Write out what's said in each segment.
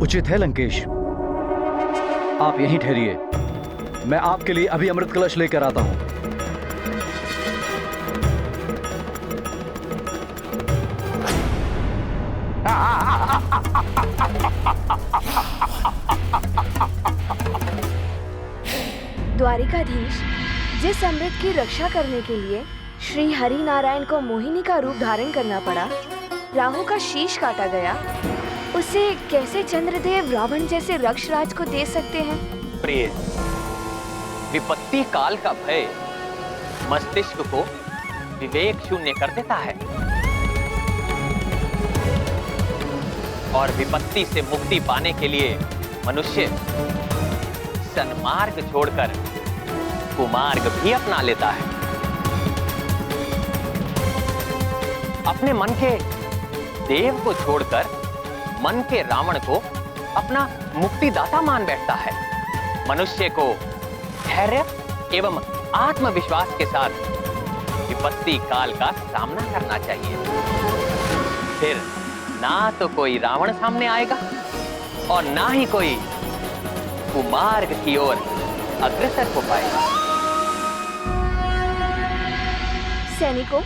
उचित है लंकेश। आप यहीं ठहरिए, मैं आपके लिए अभी अमृत कलश लेकर आता हूं। द्वारिकाधीश, जिस अमृत की रक्षा करने के लिए श्री हरि नारायण को मोहिनी का रूप धारण करना पड़ा, राहु का शीश काटा गया, उसे कैसे चंद्रदेव रावण जैसे रक्षराज को दे सकते हैं? प्रिय, विपत्ति काल का भय मस्तिष्क को विवेक शून्य कर देता है और विपत्ति से मुक्ति पाने के लिए मनुष्य सन्मार्ग छोड़कर कुमार्ग भी अपना लेता है। अपने मन के देव को छोड़कर मन के रावण को अपना मुक्तिदाता मान बैठता है। मनुष्य को धैर्य एवं आत्मविश्वास के साथ विपत्ति काल का सामना करना चाहिए। फिर ना तो कोई रावण सामने आएगा और ना ही कोई कुमार्ग की ओर अग्रसर हो पाएगा। सैनिकों,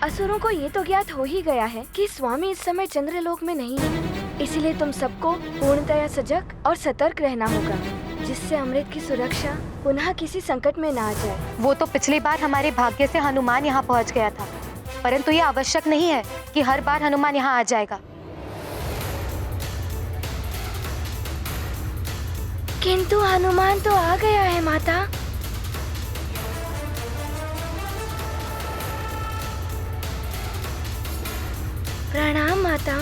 असुरों को ये तो ज्ञात हो ही गया है कि स्वामी इस समय चंद्रलोक में नहीं है, इसीलिए तुम सबको पूर्णतया सजग और सतर्क रहना होगा, जिससे अमृत की सुरक्षा पुनः किसी संकट में ना आ जाए। वो तो पिछली बार हमारे भाग्य से हनुमान यहाँ पहुँच गया था, परंतु ये आवश्यक नहीं है कि हर बार हनुमान यहाँ आ जाएगा। किंतु हनुमान तो आ गया है माता। प्रणाम माता।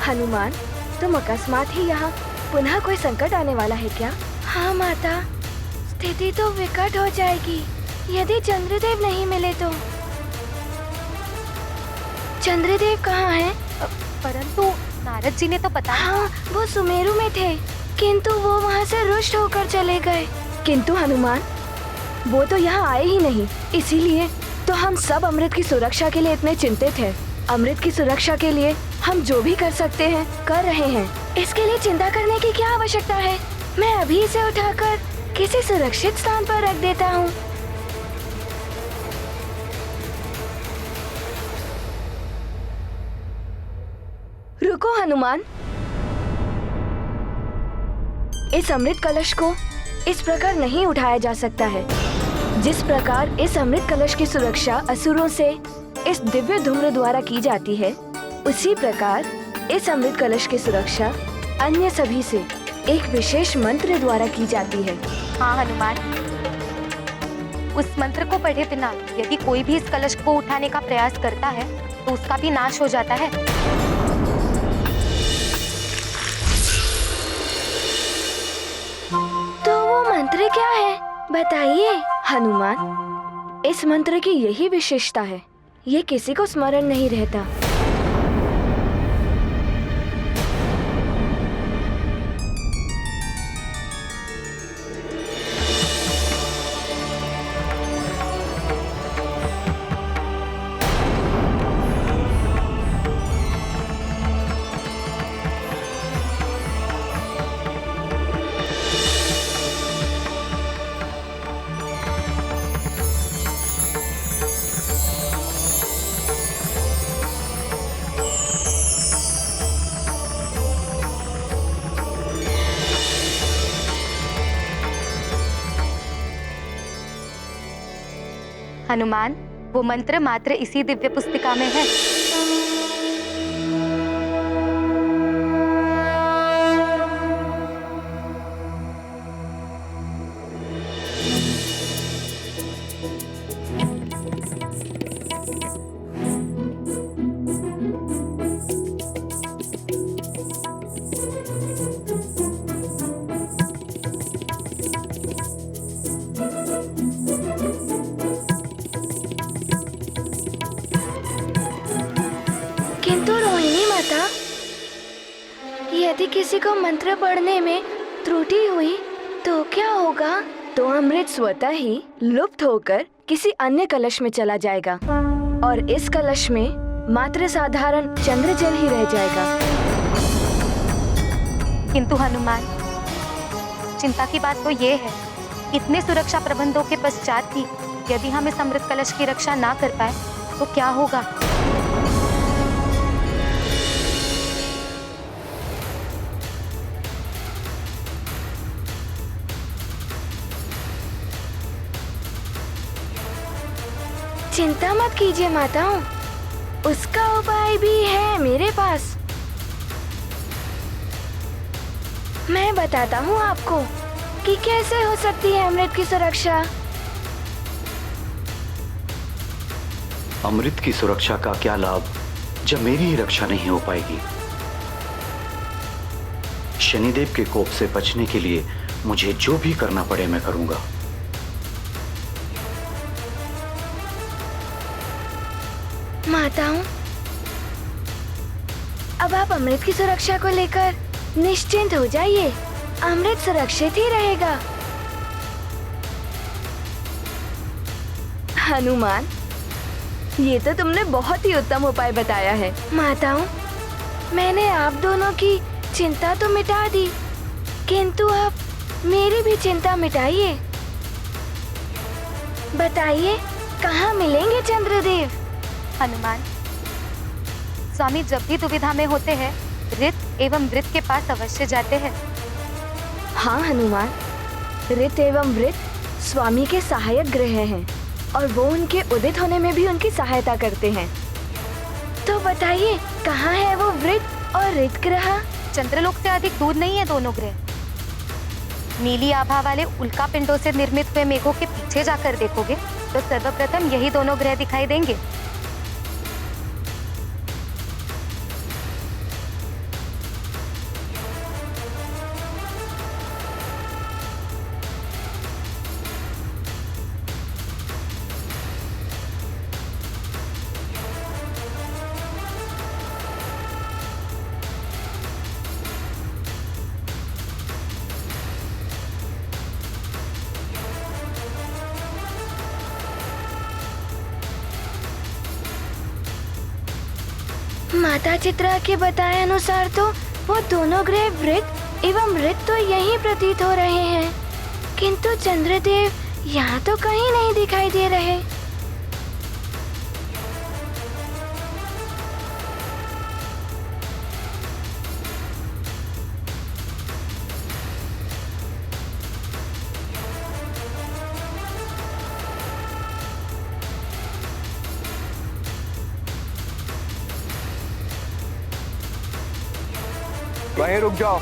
हनुमान, तुम अकस्मात ही यहाँ, पुनः कोई संकट आने वाला है क्या? हाँ माता, स्थिति तो विकट हो जाएगी यदि चंद्रदेव नहीं मिले तो। चंद्रदेव कहाँ हैं? परंतु नारद जी ने तो बताया। हाँ, वो सुमेरु में थे, किंतु वो वहाँ से रुष्ट होकर चले गए। किंतु हनुमान, वो तो यहाँ आए ही नहीं, इसीलिए तो हम सब अमृत की सुरक्षा के लिए इतने चिंतित हैं। अमृत की सुरक्षा के लिए हम जो भी कर सकते हैं कर रहे हैं। इसके लिए चिंता करने की क्या आवश्यकता है? मैं अभी इसे उठाकर किसी सुरक्षित स्थान पर रख देता हूँ। रुको हनुमान, इस अमृत कलश को इस प्रकार नहीं उठाया जा सकता है। जिस प्रकार इस अमृत कलश की सुरक्षा असुरों से इस दिव्य धूम्र द्वारा की जाती है, उसी प्रकार इस अमृत कलश की सुरक्षा अन्य सभी से एक विशेष मंत्र द्वारा की जाती है। हाँ हनुमान, उस मंत्र को पढ़े बिना यदि कोई भी इस कलश को उठाने का प्रयास करता है तो उसका भी नाश हो जाता है। तो वो मंत्र क्या है, बताइए। हनुमान, इस मंत्र की यही विशेषता है, ये किसी को स्मरण नहीं रहता। हनुमान, वो मंत्र मात्र इसी दिव्य पुस्तिका में है। किंतु रोहिणी माता, यदि किसी को मंत्र पढ़ने में त्रुटि हुई तो क्या होगा? तो अमृत स्वतः ही लुप्त होकर किसी अन्य कलश में चला जाएगा और इस कलश में मात्र साधारण चंद्रजल ही रह जाएगा। किंतु हनुमान, चिंता की बात तो ये है, इतने सुरक्षा प्रबंधों के पश्चात भी यदि हम इस अमृत कलश की रक्षा ना कर पाए तो क्या होगा? चिंता मत कीजिए माताओं, उसका उपाय भी है मेरे पास। मैं बताता हूँ आपको कि कैसे हो सकती है अमृत की सुरक्षा। अमृत की सुरक्षा का क्या लाभ जब मेरी ही रक्षा नहीं हो पाएगी? शनिदेव के कोप से बचने के लिए मुझे जो भी करना पड़े मैं करूंगा। माताओं, अब आप अमृत की सुरक्षा को लेकर निश्चिंत हो जाइए, अमृत सुरक्षित ही रहेगा। हनुमान, ये तो तुमने बहुत ही उत्तम उपाय बताया है। माताओं, मैंने आप दोनों की चिंता तो मिटा दी, किंतु आप मेरी भी चिंता मिटाइए। बताइए, कहाँ मिलेंगे चंद्रदेव? हनुमान, स्वामी जब भी दुविधा में होते हैं ऋत एवं वृत के पास अवश्य जाते हैं। हाँ हनुमान, ऋत एवं वृत स्वामी के सहायक ग्रह हैं और वो उनके उदित होने में भी उनकी सहायता करते हैं। तो बताइए, कहाँ है वो वृत और ऋत ग्रह? चंद्रलोक से अधिक दूर नहीं है दोनों ग्रह। नीली आभा वाले उल्का पिंडों से निर्मित हुए मेघों के पीछे जाकर देखोगे तो सर्वप्रथम यही दोनों ग्रह दिखाई देंगे। माता चित्रा के बताए अनुसार तो वो दोनों ग्रह वृत एवं ऋत तो यहीं प्रतीत हो रहे हैं, किंतु चंद्रदेव यहाँ तो कहीं नहीं दिखाई दे रहे। वहीं रुक जाओ।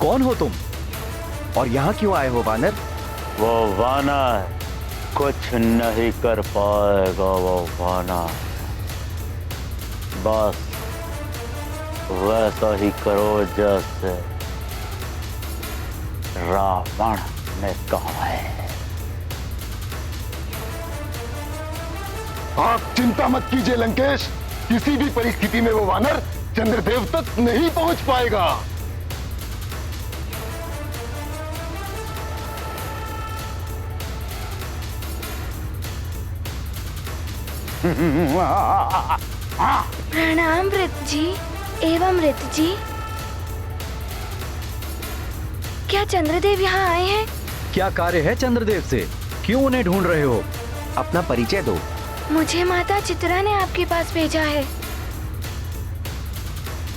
कौन हो तुम और यहाँ क्यों आए हो वानर? वो वानर कुछ नहीं कर पाएगा। वो वानर बस वैसा ही करो जैसे रावण ने कहा है। आप चिंता मत कीजिए लंकेश, किसी भी परिस्थिति में वो वानर चंद्रदेव तक नहीं पहुंच पाएगा। प्रणाम वृत जी एवं ऋत जी। क्या चंद्रदेव यहाँ आए हैं? क्या कार्य है चंद्रदेव से? क्यों उन्हें ढूंढ रहे हो? अपना परिचय दो। मुझे माता चित्रा ने आपके पास भेजा है।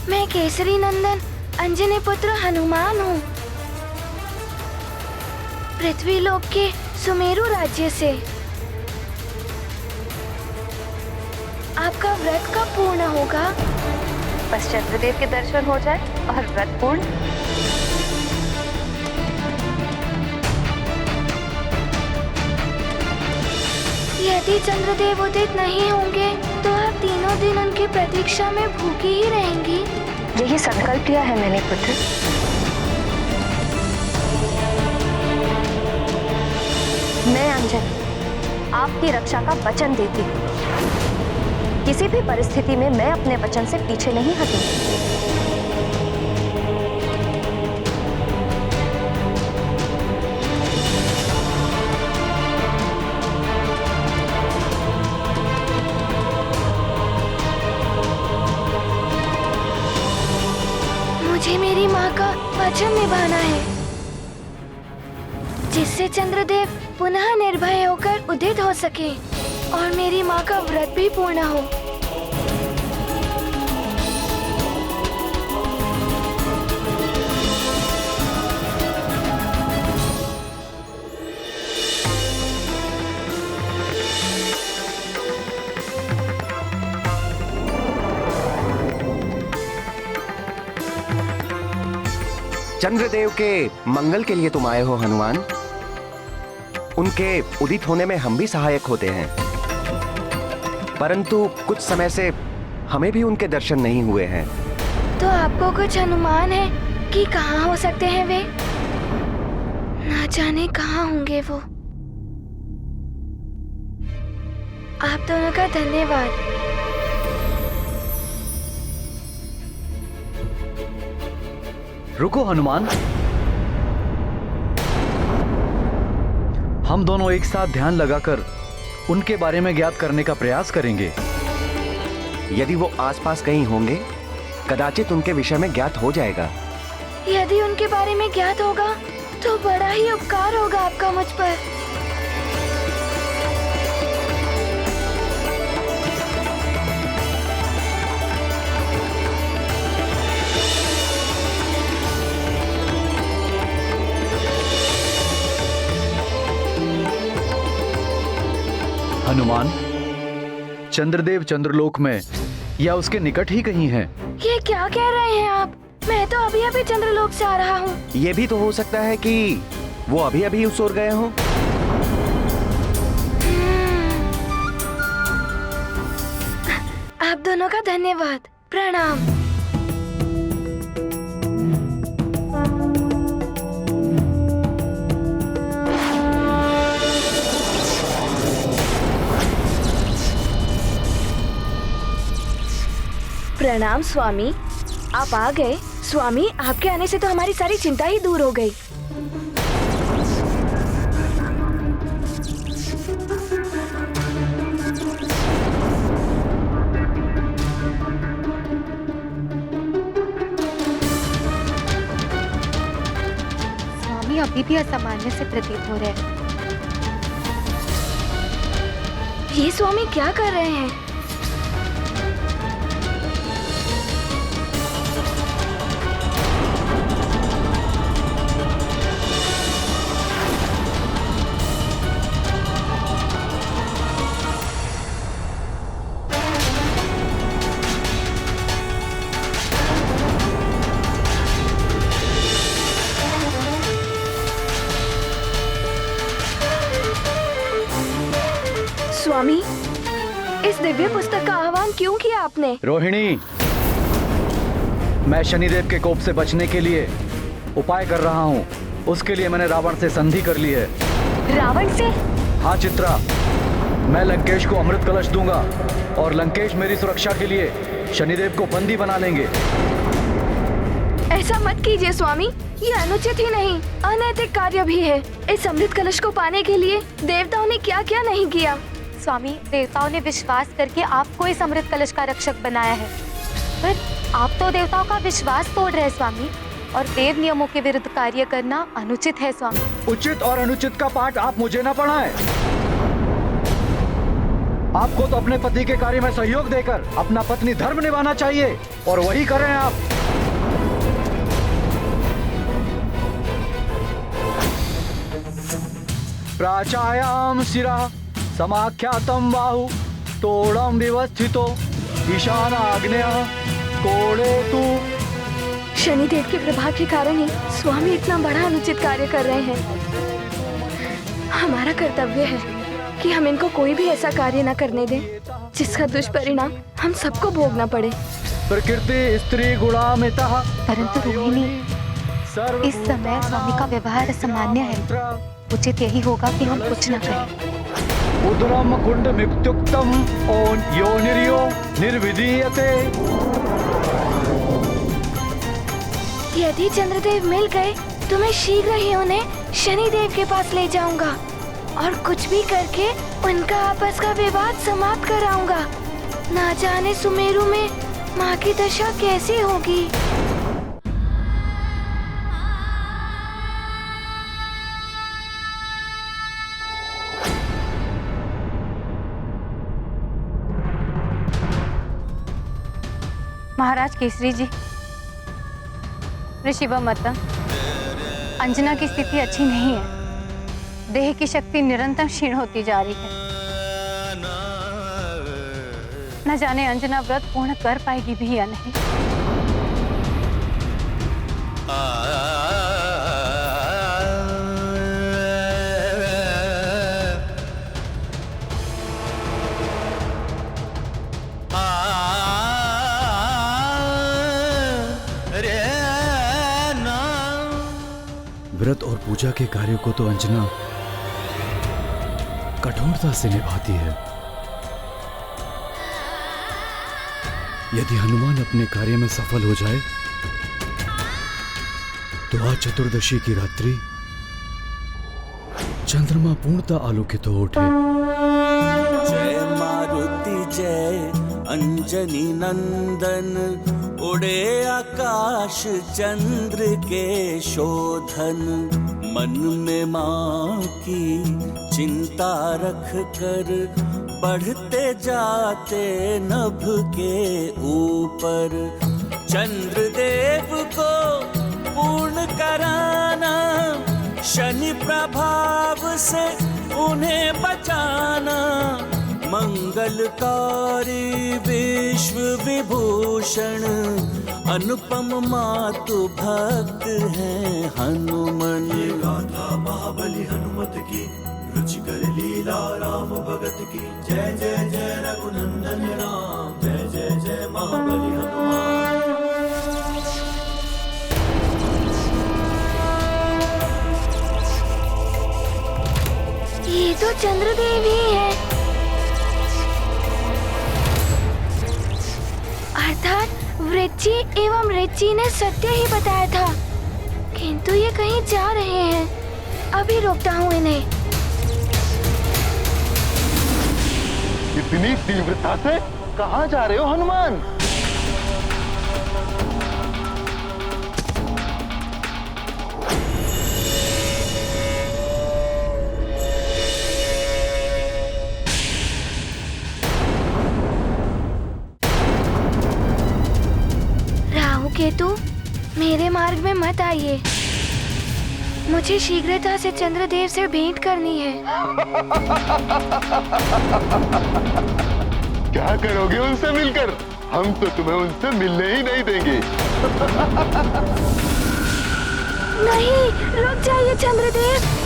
मैं केसरी नंदन अंजनी पुत्र हनुमान हूँ, पृथ्वी लोक के सुमेरु राज्य से। आपका व्रत कब पूर्ण होगा? बस चंद्रदेव के दर्शन हो जाए और व्रत पूर्ण। यदि चंद्रदेव उदित नहीं होंगे तो आप तीनों दिन उनकी प्रतीक्षा में भूखी ही रहेंगी। यही संकल्प लिया है मैंने पुत्र। मैं अंजलि आपकी रक्षा का वचन देती हूँ। किसी भी परिस्थिति में मैं अपने वचन से पीछे नहीं हटूंगी। मुझे मेरी माँ का वचन निभाना है, जिससे चंद्रदेव पुनः निर्भय होकर उदित हो सके और मेरी माँ का व्रत भी पूर्ण हो। चंद्रदेव के मंगल के लिए तुम आए हो हनुमान। उनके उदित होने में हम भी सहायक होते हैं, परंतु कुछ समय से हमें भी उनके दर्शन नहीं हुए हैं। तो आपको कुछ अनुमान है कि कहाँ हो सकते हैं वे? ना जाने कहाँ होंगे वो। आप दोनों का धन्यवाद। रुको हनुमान, हम दोनों एक साथ ध्यान लगाकर उनके बारे में ज्ञात करने का प्रयास करेंगे। यदि वो आसपास कहीं होंगे, कदाचित उनके विषय में ज्ञात हो जाएगा। यदि उनके बारे में ज्ञात होगा तो बड़ा ही उपकार होगा आपका मुझ पर। हनुमान, चंद्रदेव चंद्रलोक में या उसके निकट ही कहीं हैं। ये क्या कह रहे हैं आप? मैं तो अभी अभी चंद्रलोक से आ रहा हूँ। ये भी तो हो सकता है कि वो अभी अभी उस ओर गए हों। आप दोनों का धन्यवाद। प्रणाम। प्रणाम स्वामी, आप आ गए। स्वामी, आपके आने से तो हमारी सारी चिंता ही दूर हो गई। स्वामी अभी भी असामान्य से प्रतीत हो रहे हैं। ये स्वामी क्या कर रहे हैं? स्वामी, इस दिव्य पुस्तक का आह्वान क्यों किया आपने? रोहिणी, मैं शनिदेव के कोप से बचने के लिए उपाय कर रहा हूँ। उसके लिए मैंने रावण से संधि कर ली है। रावण से? हाँ चित्रा, मैं लंकेश को अमृत कलश दूंगा और लंकेश मेरी सुरक्षा के लिए शनिदेव को बंदी बना लेंगे। ऐसा मत कीजिए स्वामी, ये अनुचित ही नहीं, अनैतिक कार्य भी है। इस अमृत कलश को पाने के लिए देवताओं ने क्या क्या नहीं किया। स्वामी, देवताओं ने विश्वास करके आपको इस अमृत कलश का रक्षक बनाया है, पर आप तो देवताओं का विश्वास तोड़ रहे हैं स्वामी, और देव नियमों के विरुद्ध कार्य करना अनुचित है स्वामी। उचित और अनुचित का पाठ आप मुझे ना पढ़ाएं। आपको तो अपने पति के कार्य में सहयोग देकर अपना पत्नी धर्म निभाना चाहिए, और वही करें आप। प्राचायाम शिरा समाख्यातम बाहु तोड़म विवस्थितो ईशान आग्नेय कोड़े तू। शनिदेव के प्रभाव के कारण ही स्वामी इतना बड़ा अनुचित कार्य कर रहे हैं। हमारा कर्तव्य है कि हम इनको कोई भी ऐसा कार्य न करने दें जिसका दुष्परिणाम हम सबको भोगना पड़े। प्रकृति स्त्री गुणामितः परंतु रोहिणी, इस समय स्वामी का व्यवहार असामान्य है। उचित यही होगा कि हम कुछ न कहें। उदरम कुंड मित्युक्तम ओन योनिर्यो निर्विधीयते। यदि चंद्रदेव मिल गए तो मैं शीघ्र ही उन्हें शनिदेव के पास ले जाऊंगा और कुछ भी करके उनका आपस का विवाद समाप्त कराऊंगा। ना जाने सुमेरु में माँ की दशा कैसी होगी। महाराज केसरी जी, ऋषि मता, अंजना की स्थिति अच्छी नहीं है। देह की शक्ति निरंतर क्षीण होती जा रही है। न जाने अंजना व्रत पूर्ण कर पाएगी भी या नहीं। व्रत और पूजा के कार्यों को तो अंजना कठोरता से निभाती है। यदि हनुमान अपने कार्य में सफल हो जाए तो आज चतुर्दशी की रात्रि चंद्रमा पूर्णतः आलोकित हो उठे। जय मारुति जय अंजनी नंदन, उड़े आकाश चंद्र के शोधन। मन में माँ की चिंता रख कर बढ़ते जाते नभ के ऊपर। चंद्रदेव को पूर्ण कराना, शनि प्रभाव से उन्हें बचाना। मंगलकारी विश्व विभूषण, अनुपम मातु भक्त हैं हनुमान। गाथा महाबली हनुमत की, रुचिकर लीला राम भगत की। जय जय जय रघुनंदन राम, जय जय जय महाबली हनुमान। ये तो चंद्रदेव ही है। अर्थात वृच्ची एवं ऋचि ने सत्य ही बताया था, किंतु ये कहीं जा रहे हैं। अभी रोकता हूँ इन्हें। इतनी तीव्रता से कहाँ जा रहे हो हनुमान? राहु केतु, मेरे मार्ग में मत आइए। मुझे शीघ्रता से चंद्रदेव से भेंट करनी है। क्या करोगे उनसे मिलकर? हम तो तुम्हें उनसे मिलने ही नहीं देंगे। नहीं, रुक जाइए चंद्रदेव।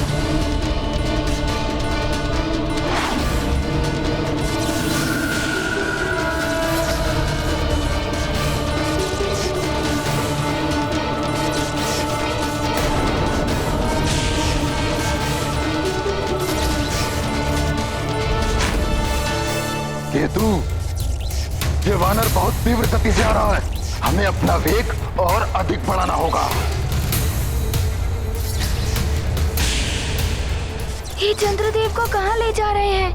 केतु, ये वानर बहुत तीव्र गति से आ रहा है। हमें अपना वेग और अधिक बढ़ाना होगा। ये चंद्रदेव को कहाँ ले जा रहे हैं?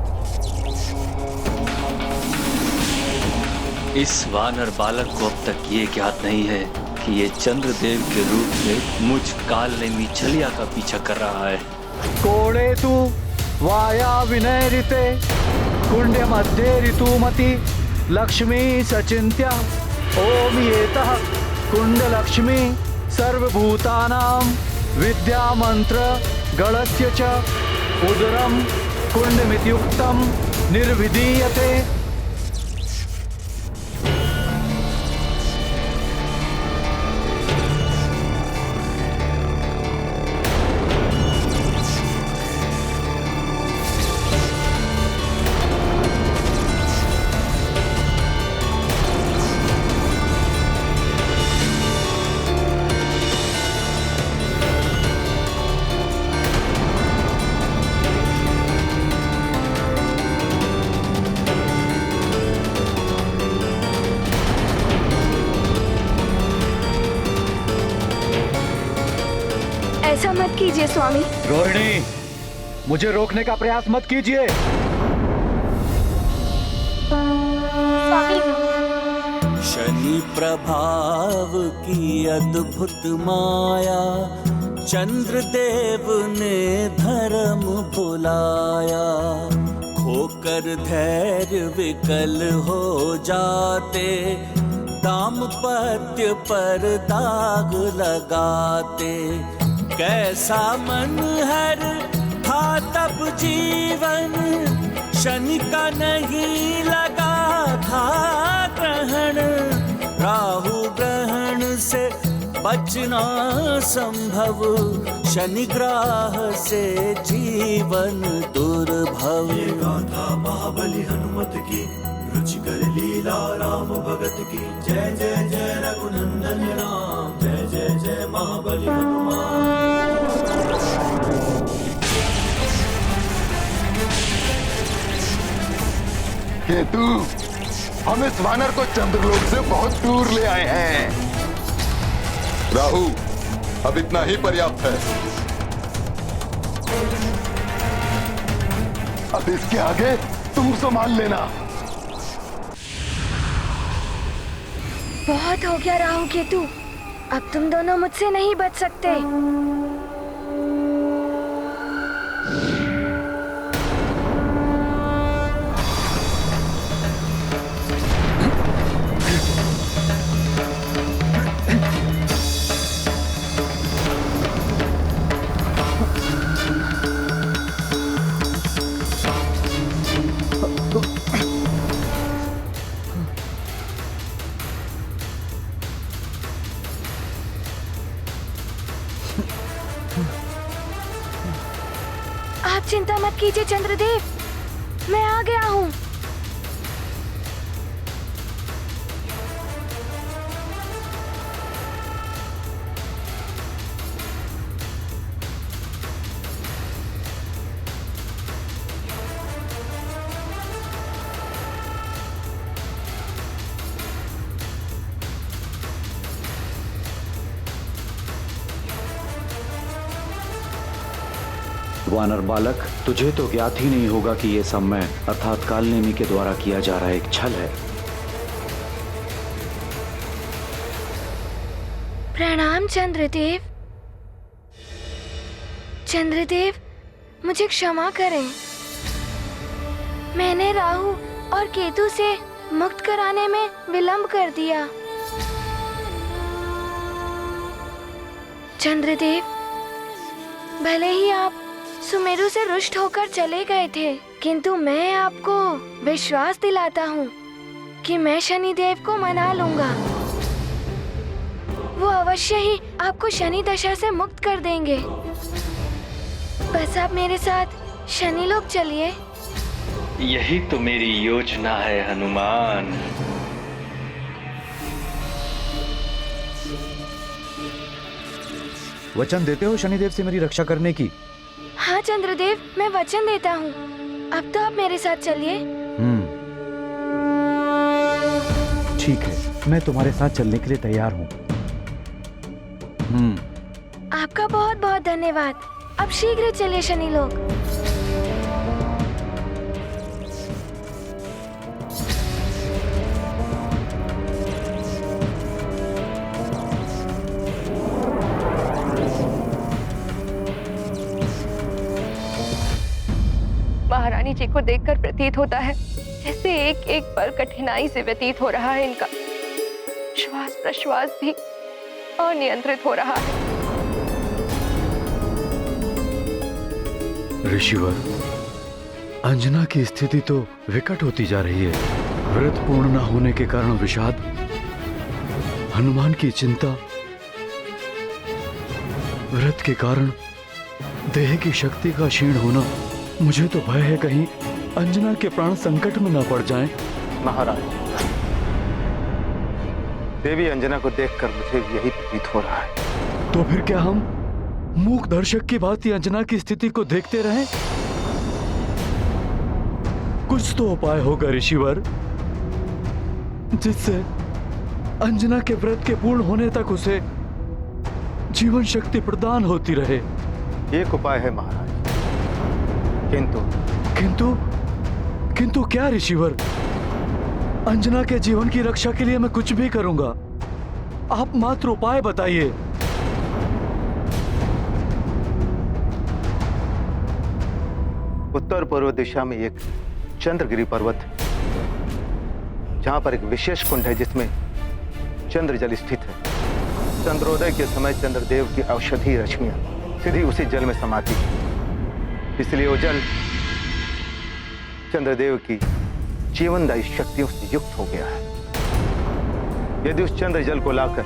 इस वानर बालक को अब तक ये ज्ञात नहीं है कि ये चंद्रदेव के रूप में मुझ काल नेमी छलिया का पीछा कर रहा है। कोड़े तू वाया विनय ऋते कुंड मध्य ऋतुमति लक्ष्मी सचिंत्या। ओम येतः कुंड लक्ष्मी सर्वभूतानां विद्या मंत्र गणस्य च उदरम कुंड मित्युक्तम निर्विधीयते। कीजिए स्वामी। रोहिणी, मुझे रोकने का प्रयास मत कीजिए। स्वामी, शनि प्रभाव की अद्भुत माया, चंद्रदेव ने धर्म भुलाया। खोकर धैर्य विकल हो जाते, दाम्पत्य पर दाग लगाते। कैसा मन हर था तब जीवन, शनि का नहीं लगा था ग्रहण। राहु ग्रहण से बचना संभव, शनि ग्रह से जीवन दुर्भव। ये गाथा महाबली हनुमत की, रुचिकर लीला राम भगत की। जय जय जय रघुनंदन राम, जय जय जय महाबली हनुमान। केतु, हम इस वानर को चंद्रलोक से बहुत दूर ले आए हैं। राहु, अब इतना ही पर्याप्त है। अब इसके आगे तुम संभाल लेना। बहुत हो गया राहु केतु, अब तुम दोनों मुझसे नहीं बच सकते। आप चिंता मत कीजिए चंद्रदेव, मैं आ गया हूँ। वानर बालक, तुझे तो ज्ञात ही नहीं होगा कि ये सब मैं अर्थात कालनेमी के द्वारा किया जा रहा एक छल है। प्रणाम चंद्रदेव। चंद्रदेव, मुझे क्षमा करें। मैंने राहु और केतु से मुक्त कराने में विलंब कर दिया। चंद्रदेव, भले ही आप सुमेरु से रुष्ट होकर चले गए थे, किंतु मैं आपको विश्वास दिलाता हूँ कि मैं शनिदेव को मना लूंगा। वो अवश्य ही आपको शनि दशा से मुक्त कर देंगे। बस आप मेरे साथ शनि लोक चलिए। यही तो मेरी योजना है हनुमान। वचन देते हो शनिदेव से मेरी रक्षा करने की? हाँ चंद्रदेव, मैं वचन देता हूँ। अब तो आप मेरे साथ चलिए। ठीक है, मैं तुम्हारे साथ चलने के लिए तैयार हूँ। आपका बहुत बहुत धन्यवाद। अब शीघ्र चलिए शनि लोक। महारानी जी को देखकर प्रतीत होता है जैसे एक एक पल कठिनाई से व्यतीत हो रहा है इनका। श्वास प्रश्वास भी अनियंत्रित हो रहा है। ऋषिवर, अंजना की स्थिति तो विकट होती जा रही है। व्रत पूर्ण न होने के कारण विषाद, हनुमान की चिंता, व्रत के कारण देह की शक्ति का क्षीण होना। मुझे तो भय है कहीं अंजना के प्राण संकट में न पड़ जाएं। महाराज, देवी अंजना को देखकर मुझे यही प्रतीत हो रहा है। तो फिर क्या हम मूक दर्शक की भांति अंजना की स्थिति को देखते रहें? कुछ तो उपाय होगा ऋषिवर, जिससे अंजना के व्रत के पूर्ण होने तक उसे जीवन शक्ति प्रदान होती रहे। एक उपाय है महाराज, किंतु किंतु किंतु क्या ऋषिवर? अंजना के जीवन की रक्षा के लिए मैं कुछ भी करूंगा, आप मात्र उपाय बताइए। उत्तर पूर्व दिशा में एक चंद्रगिरी पर्वत है, जहां पर एक विशेष कुंड है जिसमें चंद्रजल स्थित है। चंद्रोदय के समय चंद्रदेव की औषधि रश्मियां सीधी उसी जल में समाती है, इसलिए वो जल चंद्रदेव की जीवनदायी शक्तियों से युक्त हो गया है। यदि उस चंद्र जल को लाकर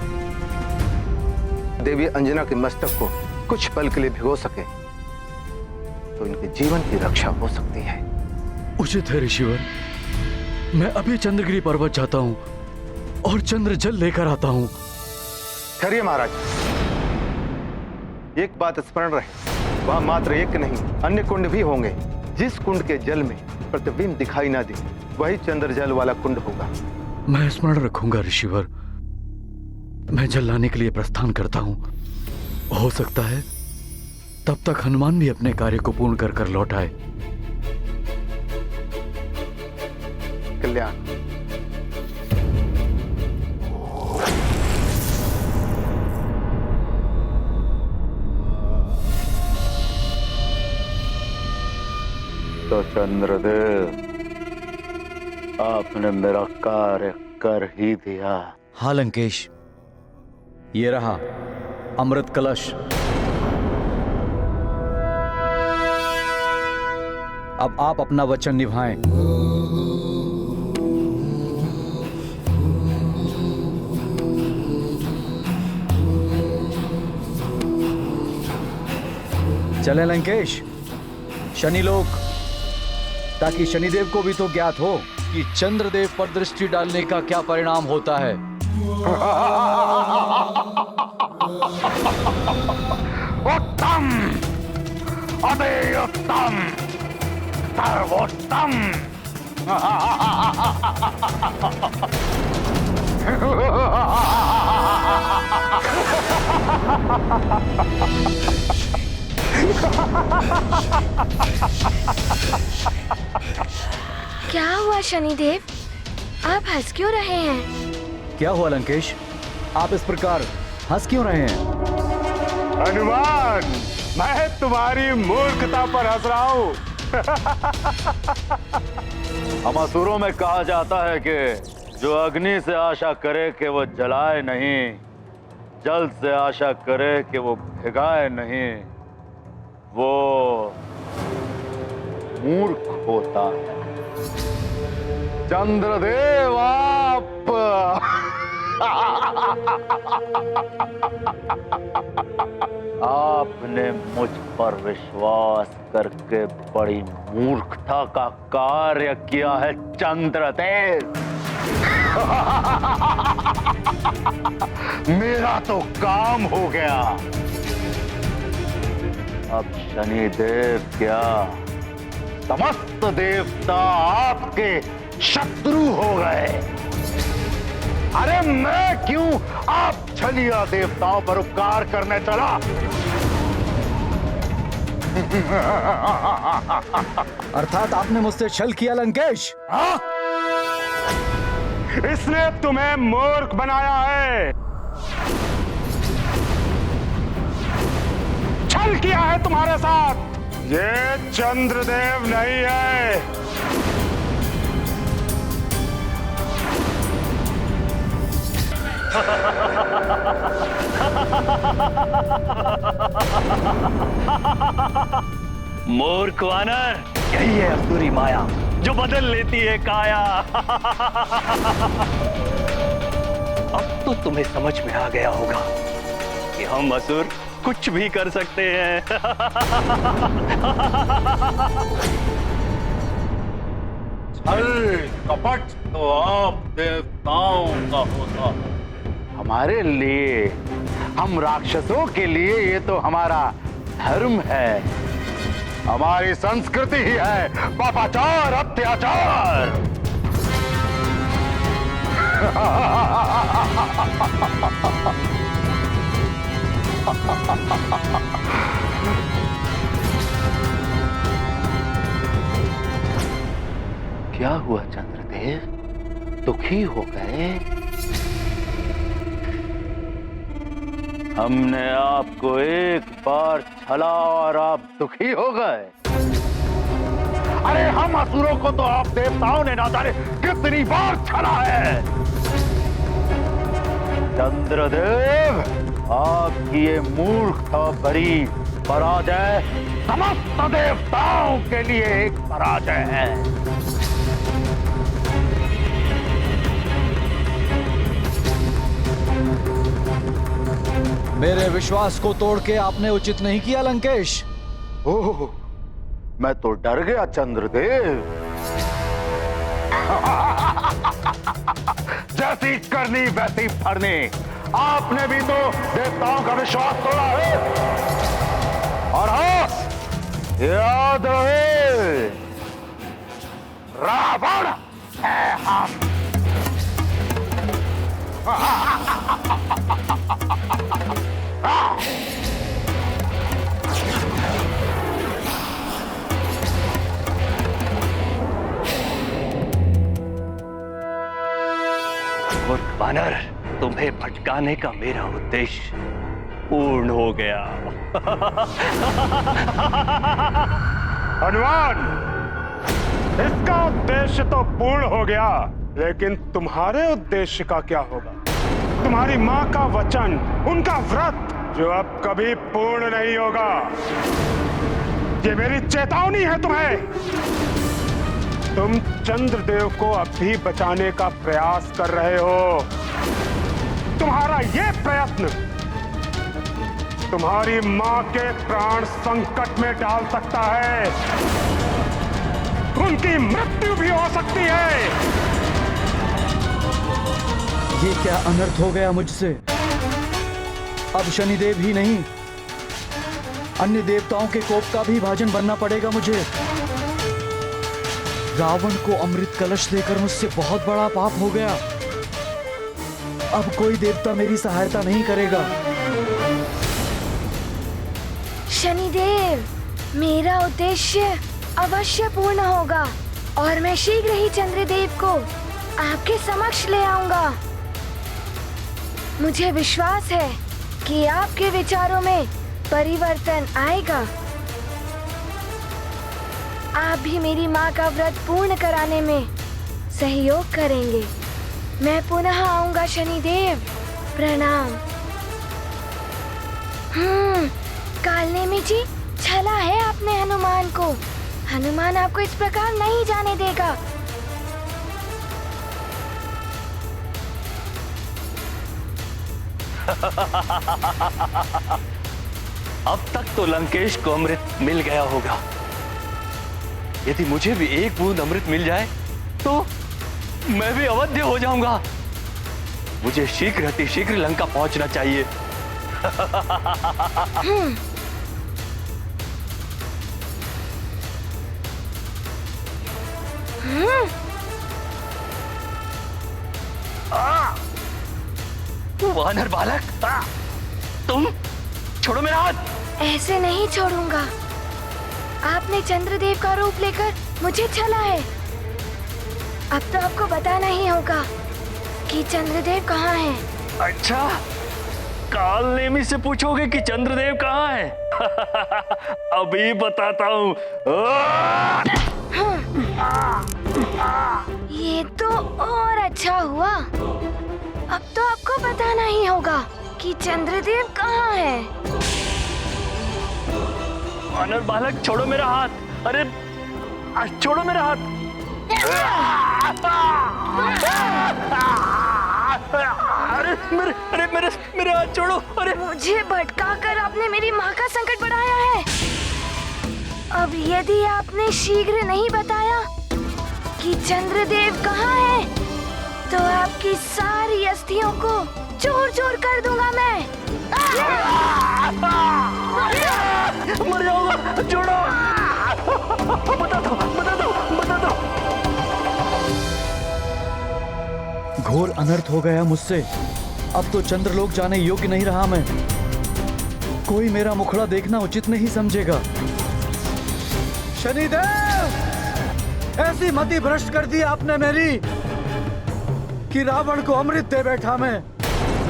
देवी अंजना के मस्तक को कुछ पल के लिए भिगो सके तो इनके जीवन की रक्षा हो सकती है। उचित है ऋषिवर, मैं अभी चंद्रगिरी पर्वत जाता हूं और चंद्र जल लेकर आता हूं। ठहरिए महाराज, एक बात स्मरण रहे, वहां मात्र एक नहीं अन्य कुंड भी होंगे। जिस कुंड के जल में प्रतिबिंब दिखाई ना दे वही चंद्र जल वाला कुंड होगा। मैं स्मरण रखूंगा ऋषिवर। मैं जल लाने के लिए प्रस्थान करता हूं। हो सकता है तब तक हनुमान भी अपने कार्य को पूर्ण कर कर लौट आए। कल्याण। तो चंद्रदेव, आपने मेरा कार्य कर ही दिया। हाँ लंकेश, ये रहा अमृत कलश। अब आप अपना वचन निभाएं। चले लंकेश, शनिलोक, ताकि शनिदेव को भी तो ज्ञात हो कि चंद्रदेव पर दृष्टि डालने का क्या परिणाम होता है। उत्तम, अति उत्तम, सर्वोत्तम। क्या हुआ शनिदेव, आप हंस क्यों रहे हैं? क्या हुआ लंकेश, आप इस प्रकार हंस क्यों रहे हैं? हनुमान, मैं तुम्हारी मूर्खता पर हंस रहा हूं। हम असुरों में कहा जाता है कि जो अग्नि से आशा करे कि वो जलाए नहीं, जल से आशा करे कि वो भिगाए नहीं, वो मूर्ख होता है। चंद्रदेव, आप आपने मुझ पर विश्वास करके बड़ी मूर्खता का कार्य किया है चंद्रदेव। मेरा तो काम हो गया। अब शनिदेव क्या, समस्त देवता आपके शत्रु हो गए। अरे मैं क्यों आप छलिया देवताओं पर उपकार करने चला? अर्थात आपने मुझसे छल किया लंकेश। हाँ? इसने तुम्हें मूर्ख बनाया है, छल किया है तुम्हारे साथ। ये चंद्रदेव नहीं है। मूर्ख वानर, यही है असुरी माया जो बदल लेती है काया। अब तो तुम्हें समझ में आ गया होगा कि हम असुर कुछ भी कर सकते हैं। छल कपट तो आप देवताओं का होता है, हमारे लिए, हम राक्षसों के लिए ये तो हमारा धर्म है, हमारी संस्कृति ही है पापाचार, अत्याचार। क्या हुआ चंद्रदेव? दुखी हो गए? हमने आपको एक बार छला और आप दुखी हो गए? अरे हम असुरों को तो आप देवताओं ने ना जाने कितनी बार छला है। चंद्रदेव, आपकी ये मूर्ख और बड़ी पराजय समस्त देवताओं के लिए एक पराजय है। मेरे विश्वास को तोड़ के आपने उचित नहीं किया लंकेश। ओह, मैं तो डर गया चंद्रदेव। जैसी करनी वैसी फरनी। आपने भी तो देवताओं का विश्वास तोड़ा है। और हाँ, याद रहे, रावण है हम। मूर्ख वानर, तुम्हें भटकाने का मेरा उद्देश्य पूर्ण हो गया। हनुमान, इसका उद्देश्य तो पूर्ण हो गया, लेकिन तुम्हारे उद्देश्य का क्या होगा? तुम्हारी मां का वचन, उनका व्रत, जो अब कभी पूर्ण नहीं होगा। ये मेरी चेतावनी है तुम्हें। तुम चंद्रदेव को अभी बचाने का प्रयास कर रहे हो। तुम्हारा ये प्रयत्न तुम्हारी मां के प्राण संकट में डाल सकता है। उनकी मृत्यु भी हो सकती है। ये क्या अनर्थ हो गया मुझसे। अब शनिदेव ही नहीं, अन्य देवताओं के कोप का भी भाजन बनना पड़ेगा मुझे। रावण को अमृत कलश देकर मुझसे बहुत बड़ा पाप हो गया। अब कोई देवता मेरी सहायता नहीं करेगा। शनिदेव, मेरा उद्देश्य अवश्य पूर्ण होगा और मैं शीघ्र ही चंद्रदेव को आपके समक्ष ले आऊंगा। मुझे विश्वास है कि आपके विचारों में परिवर्तन आएगा। आप भी मेरी माँ का व्रत पूर्ण कराने में सहयोग करेंगे। मैं पुनः आऊंगा शनिदेव। प्रणाम। कालनेमी जी, छला है आपने हनुमान को। हनुमान आपको इस प्रकार नहीं जाने देगा। अब तक तो लंकेश को अमृत मिल गया होगा। यदि मुझे भी एक बूंद अमृत मिल जाए तो मैं भी अवध्य हो जाऊंगा। मुझे शीघ्र लंका पहुंचना चाहिए। वानर बालक, तुम छोड़ो मेरा हाथ। ऐसे नहीं छोड़ूंगा। आपने चंद्रदेव का रूप लेकर मुझे छला है। अब तो आपको बताना ही होगा कि चंद्रदेव कहाँ है। अच्छा, कालनेमी से पूछोगे कि चंद्रदेव कहाँ है? अभी बताता हूँ। ये तो और अच्छा हुआ। अब तो आपको बताना ही होगा कि चंद्रदेव कहाँ है। वानर बालक, छोड़ो मेरा हाथ। अरे छोड़ो मेरा हाथ। अरे मेरे हाथ छोड़ो। अरे मुझे भटका कर आपने मेरी माँ का संकट बढ़ाया है। अब यदि आपने शीघ्र नहीं बताया कि चंद्रदेव कहाँ है, तो आपकी सारी अस्थियों को चूर चूर कर दूंगा मैं। मर जाऊंगा। छोड़ो। बता दो। घोर अनर्थ हो गया मुझसे। अब तो चंद्रलोक जाने योग्य नहीं रहा मैं। कोई मेरा मुखड़ा देखना उचित नहीं समझेगा। शनिदेव, ऐसी मति भ्रष्ट कर दी आपने मेरी कि रावण को अमृत दे बैठा मैं।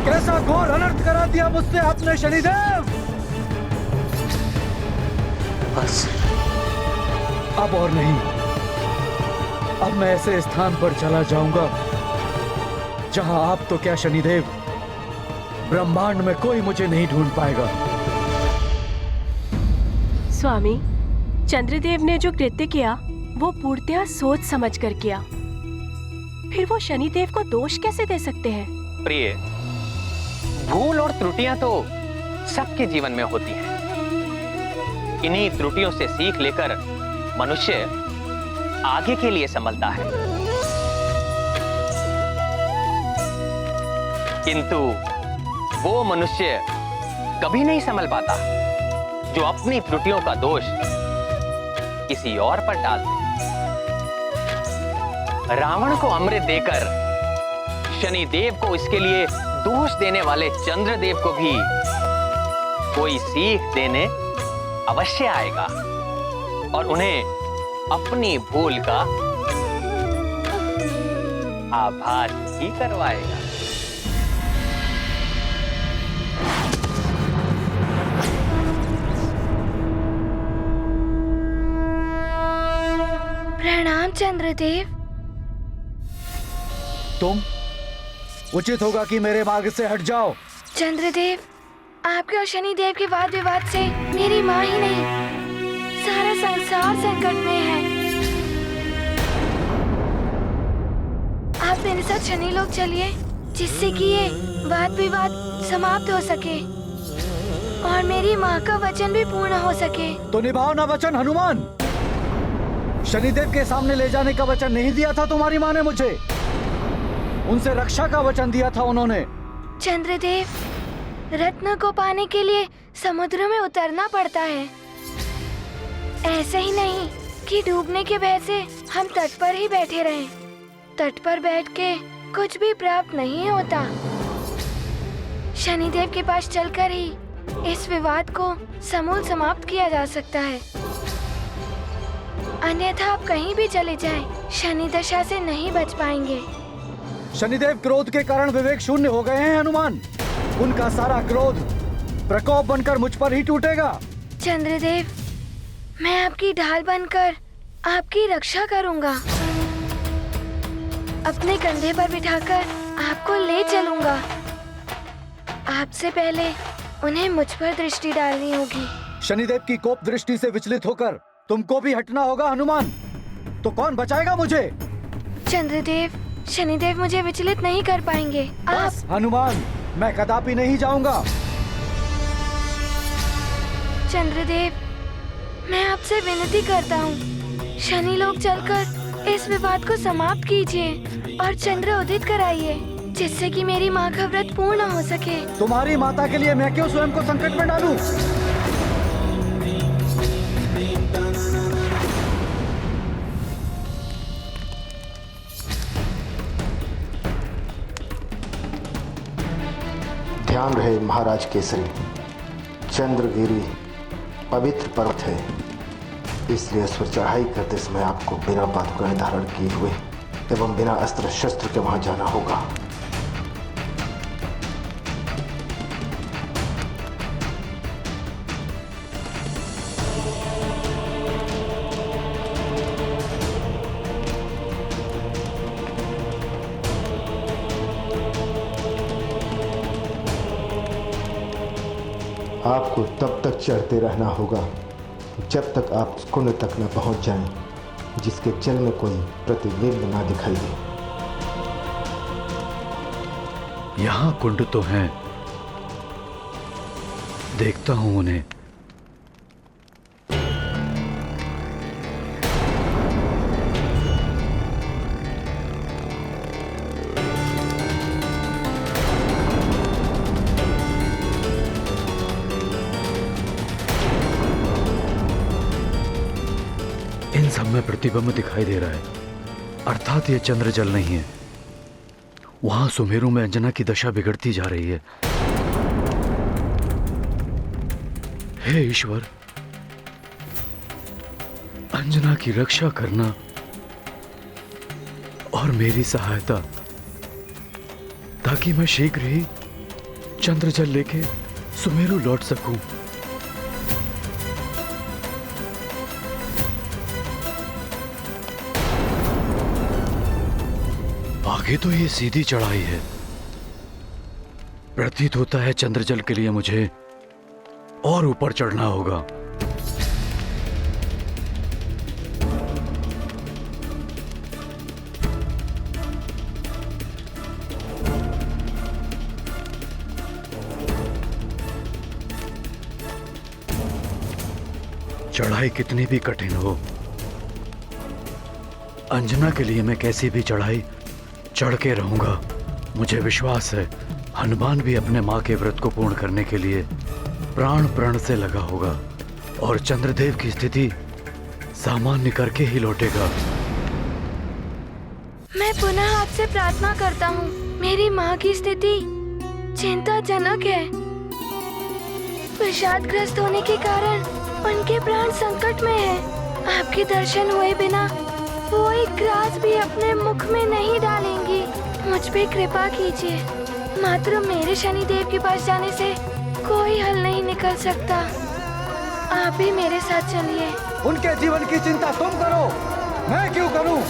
कैसा घोर अनर्थ करा दिया मुझसे आपने शनिदेव। बस अब और नहीं, अब मैं ऐसे स्थान पर चला जाऊंगा जहां आप तो क्या शनिदेव, ब्रह्मांड में कोई मुझे नहीं ढूंढ पाएगा। स्वामी, चंद्रदेव ने जो कृत्य किया वो पूर्णतया सोच समझ कर किया, फिर वो शनिदेव को दोष कैसे दे सकते हैं? प्रिय, भूल और त्रुटियां तो सबके जीवन में होती हैं। इन्हीं त्रुटियों से सीख लेकर मनुष्य आगे के लिए संभलता है, किंतु वो मनुष्य कभी नहीं संभल पाता जो अपनी त्रुटियों का दोष किसी और पर डाल दे। रावण को अमृत देकर शनिदेव को इसके लिए दोष देने वाले चंद्रदेव को भी कोई सीख देने अवश्य आएगा और उन्हें अपनी भूल का आभास ही करवाएगा। प्रणाम चंद्रदेव। तुम उचित होगा कि मेरे मार्ग से हट जाओ। चंद्रदेव, आपके और शनिदेव के वाद विवाद से मेरी माँ ही नहीं, सारा संसार संकट में है। आप मेरे साथ शनि लोक चलिए, जिससे कि ये वाद विवाद समाप्त हो सके और मेरी माँ का वचन भी पूर्ण हो सके। तो निभाओ ना वचन हनुमान। शनिदेव के सामने ले जाने का वचन नहीं दिया था तुम्हारी माँ ने मुझे, उनसे रक्षा का वचन दिया था उन्होंने। चंद्रदेव, रत्न को पाने के लिए समुद्र में उतरना पड़ता है, ऐसे ही नहीं कि डूबने के भय से हम तट पर ही बैठे रहें। तट पर बैठ के कुछ भी प्राप्त नहीं होता। शनिदेव के पास चलकर ही इस विवाद को समूल समाप्त किया जा सकता है, अन्यथा आप कहीं भी चले जाएं, शनि दशा से नहीं बच पाएंगे। शनिदेव क्रोध के कारण विवेक शून्य हो गए हैं हनुमान। उनका सारा क्रोध प्रकोप बनकर मुझ पर ही टूटेगा। चंद्रदेव, मैं आपकी ढाल बनकर आपकी रक्षा करूंगा। अपने कंधे पर बिठाकर आपको ले चलूंगा। आपसे पहले उन्हें मुझ पर दृष्टि डालनी होगी। शनिदेव की कोप दृष्टि से विचलित होकर तुमको भी हटना होगा हनुमान। तो कौन बचाएगा मुझे? चंद्रदेव, शनिदेव मुझे विचलित नहीं कर पाएंगे। आप हनुमान, मैं कदापि नहीं जाऊंगा। चंद्रदेव, मैं आपसे विनती करता हूँ, शनि लोक चलकर इस विवाद को समाप्त कीजिए और चंद्र उदित कराइए, जिससे कि मेरी माँ का व्रत पूर्ण हो सके। तुम्हारी माता के लिए मैं क्यों स्वयं को संकट में डालूं? ध्यान रहे महाराज केसरी, चंद्रगिरी पवित्र पर्वत है, इसलिए इस पर चढ़ाई करते समय आपको बिना पादुकाएं धारण किए हुए एवं बिना अस्त्र शस्त्र के वहां जाना होगा। आपको तब तक चढ़ते रहना होगा जब तक आप कुंड तक न पहुंच जाएं, जिसके जल में कोई प्रतिबिंब ना दिखाई दे। यहाँ कुंड तो हैं, देखता हूँ उन्हें। इन सब में प्रतिबिंब दिखाई दे रहा है, अर्थात ये चंद्र जल नहीं है। वहां सुमेरु में अंजना की दशा बिगड़ती जा रही है। हे ईश्वर, अंजना की रक्षा करना और मेरी सहायता, ताकि मैं शीघ्र ही चंद्रजल लेके सुमेरु लौट सकूं। आगे तो ये सीधी चढ़ाई है। प्रतीत होता है चंद्रजल के लिए मुझे और ऊपर चढ़ना होगा। चढ़ाई कितनी भी कठिन हो, अंजना के लिए मैं कैसी भी चढ़ाई चढ़ के रहूंगा। मुझे विश्वास है हनुमान भी अपने मां के व्रत को पूर्ण करने के लिए प्राण प्रण से लगा होगा और चंद्रदेव की स्थिति सामान्य करके ही लौटेगा। मैं पुनः आपसे प्रार्थना करता हूँ। मेरी माँ की स्थिति चिंताजनक है। विषादग्रस्त होने के कारण उनके प्राण संकट में है। आपके दर्शन हुए बिना वो एक ग्रास भी अपने मुख में नहीं डालेंगी। मुझ पे कृपा कीजिए। मात्र मेरे शनिदेव के पास जाने से कोई हल नहीं निकल सकता। आप भी मेरे साथ चलिए। उनके जीवन की चिंता तुम करो, मैं क्यों करूं?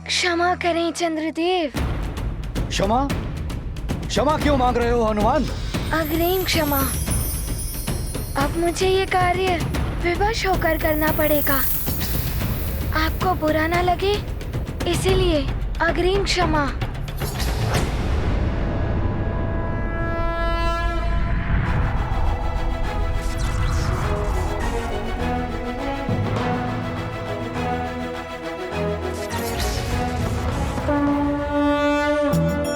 क्षमा करें चंद्रदेव। क्षमा? क्षमा क्यों मांग रहे हो हनुमान? अग्रिम क्षमा। अब मुझे ये कार्य विवश होकर करना पड़ेगा। आपको बुरा ना लगे इसीलिए अग्रिम क्षमा।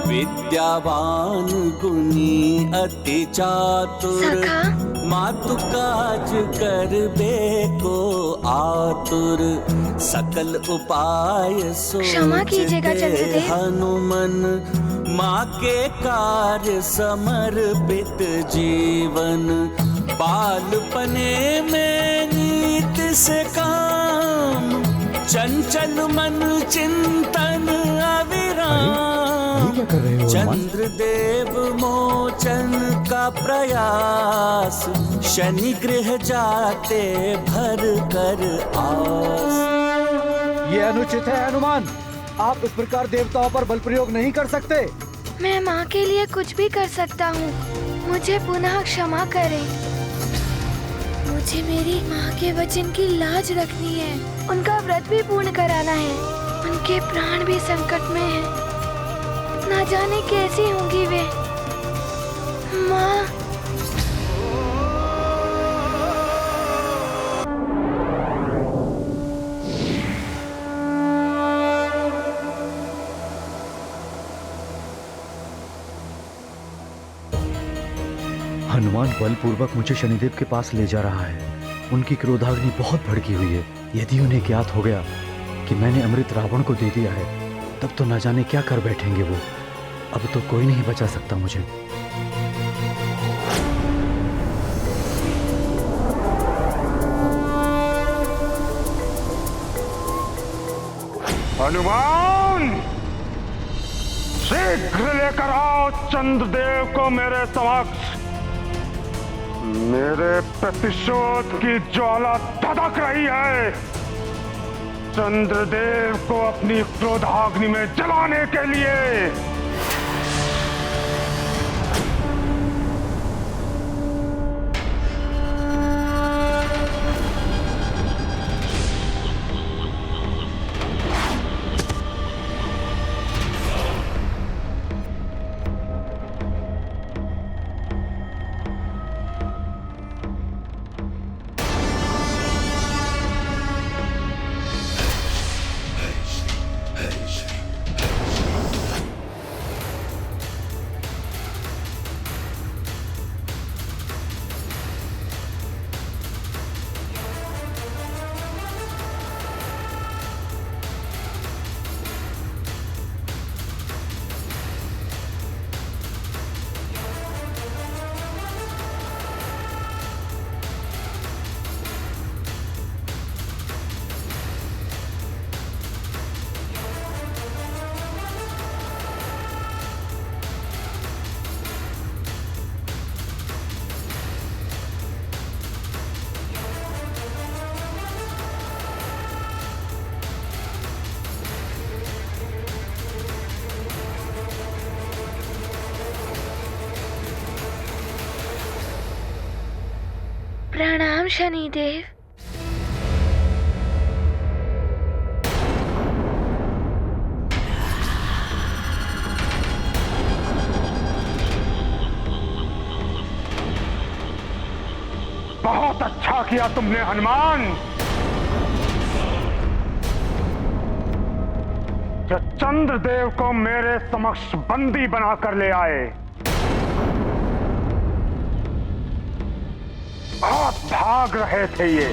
विद्यावान गुणी अति चातुर, मातु काज करबे को आतुर। सकल उपाय क्षमा कीजिएगा चंद्रदेव। हनुमन माँ के कार्य समर्पित जीवन। बालपने में नीत से काम, चंचल मन चिंतन अविराम। चंद्रदेव मोचन का प्रयास, शनि गृह जाते भर कर आस। ये अनुचित है हनुमान। आप इस प्रकार देवताओं पर बल प्रयोग नहीं कर सकते। मैं माँ के लिए कुछ भी कर सकता हूँ। मुझे पुनः क्षमा करें। मुझे मेरी माँ के वचन की लाज रखनी है। उनका व्रत भी पूर्ण कराना है। उनके प्राण भी संकट में हैं। ना जाने कैसी होंगी वे। माँ, हनुमान बलपूर्वक मुझे शनिदेव के पास ले जा रहा है। उनकी क्रोधाग्नि बहुत भड़की हुई है। यदि उन्हें ज्ञात हो गया कि मैंने अमृत रावण को दे दिया है, तब तो न जाने क्या कर बैठेंगे वो। अब तो कोई नहीं बचा सकता मुझे। हनुमान, शीघ्र लेकर आओ चंद्रदेव को मेरे समक्ष। मेरे प्रतिशोध की ज्वाला धधक रही है। चंद्रदेव को अपनी क्रोधाग्नि में जलाने के लिए। प्रणाम शनिदेव। बहुत अच्छा किया तुमने हनुमान, जो चंद्रदेव को मेरे समक्ष बंदी बनाकर ले आए। बहुत भाग रहे थे ये।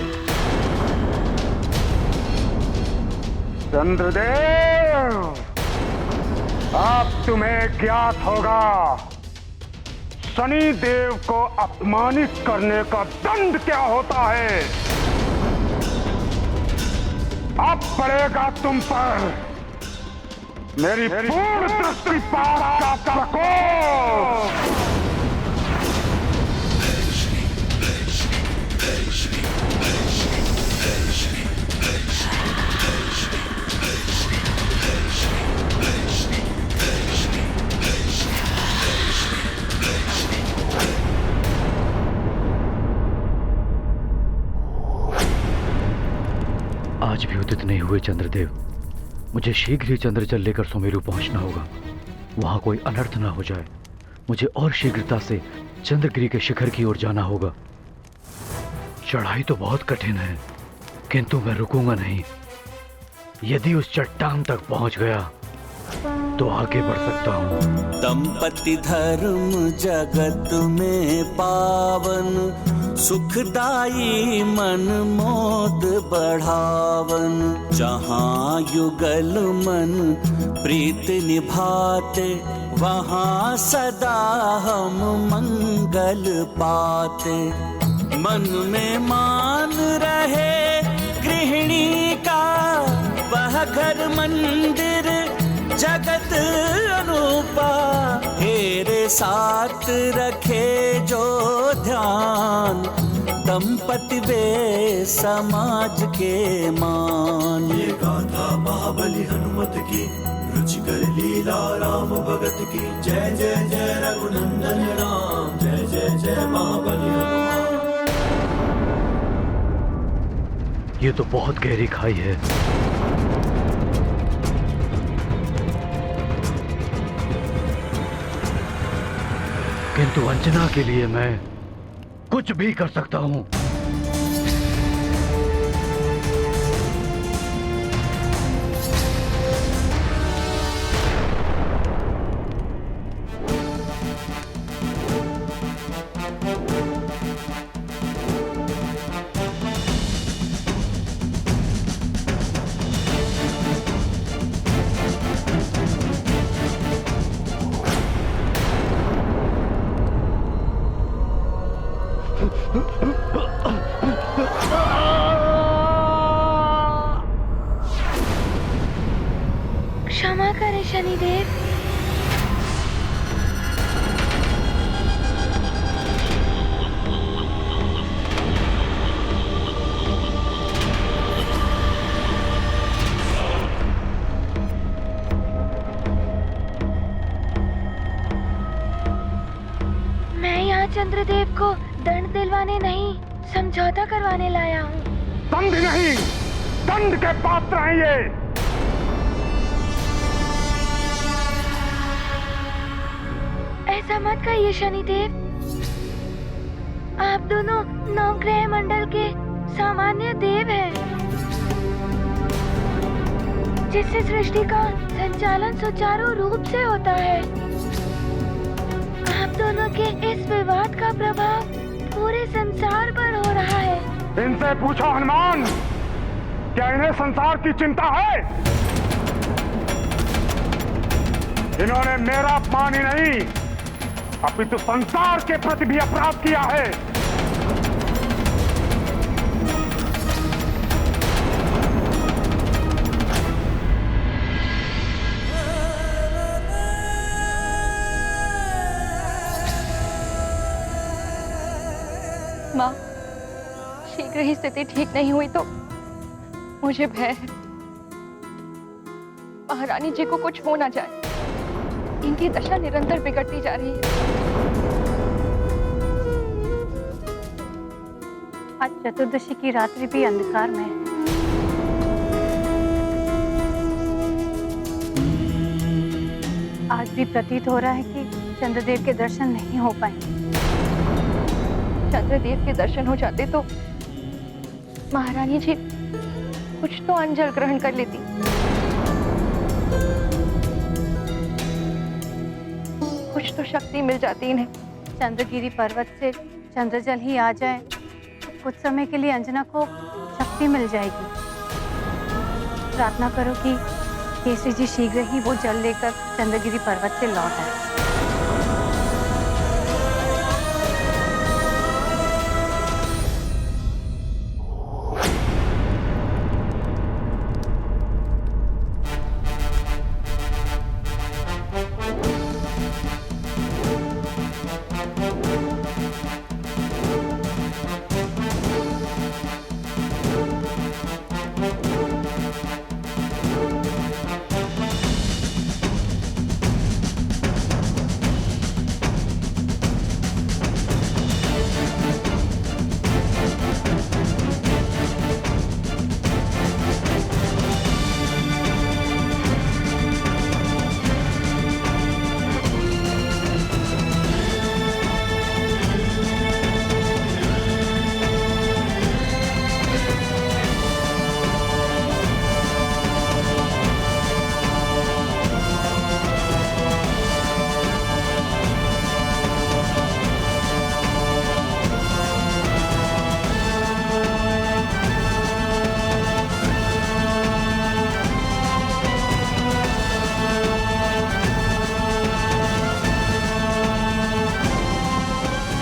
चंद्रदेव, अब तुम्हें ज्ञात होगा शनि देव को अपमानित करने का दंड क्या होता है। अब पड़ेगा तुम पर मेरी पूर्ण दृष्टिपात का प्रकोप। आज भी उदित नहीं हुए चंद्रदेव। मुझे शीघ्र ही चंद्रजल लेकर सुमेरु पहुंचना होगा। वहां कोई अनर्थ ना हो जाए। मुझे और शीघ्रता से चंद्रगिरी के शिखर की ओर जाना होगा। चढ़ाई तो बहुत कठिन है, किंतु मैं रुकूंगा नहीं। यदि उस चट्टान तक पहुंच गया तो आगे बढ़ सकता हूं। दंपति धर्म जगत में पावन, सुखदाई मन मोद बढ़ावन। जहाँ युगल मन प्रीत निभाते, वहाँ सदा हम मंगल पाते। मन में मान रहे गृहिणी का, वह घर मंदिर जगत अनूपा। तेरे साथ रखे जो ध्यान, दंपति वे समाज के मान। ये गाथा महाबली हनुमत की, रुचिकर लीला राम भगत की। जय जय जय रघुनंदन राम, जय जय जय महाबली हनुमान। ये तो बहुत गहरी खाई है। किंतु अंजना के लिए मैं कुछ भी कर सकता हूं। क्षमा करें शनिदेव। मैं यहाँ चंद्रदेव को दंड दिलवाने नहीं, समझौता करवाने लाया हूँ। दंड नहीं, दंड के पात्र हैं ये। ऐसा मत कहिए शनिदेव। आप दोनों नवग्रह मंडल के सामान्य देव हैं, जिससे सृष्टि का संचालन सुचारू रूप से होता है। आप दोनों के इस विवाद का प्रभाव पूरे संसार पर हो रहा है। इनसे पूछो हनुमान, क्या इन्हें संसार की चिंता है? इन्होंने मेरा अपमान ही नहीं, अपितु संसार के प्रति भी अपराध किया है। माँ, शीघ्र ही स्थिति ठीक नहीं हुई तो मुझे भय है महारानी जी को कुछ हो ना जाए। इनकी दशा निरंतर बिगड़ती जा रही है। आज चतुर्दशी की रात्रि भी अंधकार में है। आज भी प्रतीत हो रहा है कि चंद्रदेव के दर्शन नहीं हो पाएंगे। चंद्रदेव के दर्शन हो जाते तो महारानी जी कुछ तो अंजल ग्रहण कर लेती। कुछ तो शक्ति मिल जाती इन्हें। चंद्रगिरी पर्वत से चंद्रजल ही आ जाए तो कुछ समय के लिए अंजना को शक्ति मिल जाएगी। प्रार्थना करो कि केसरी जी शीघ्र ही वो जल लेकर चंद्रगिरी पर्वत से लौट आए।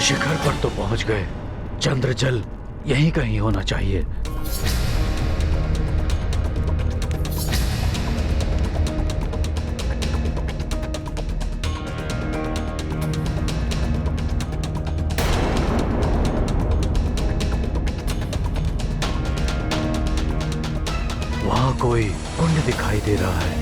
शिखर पर तो पहुंच गए, चंद्रजल यहीं कहीं होना चाहिए। वहां कोई कुंड दिखाई दे रहा है।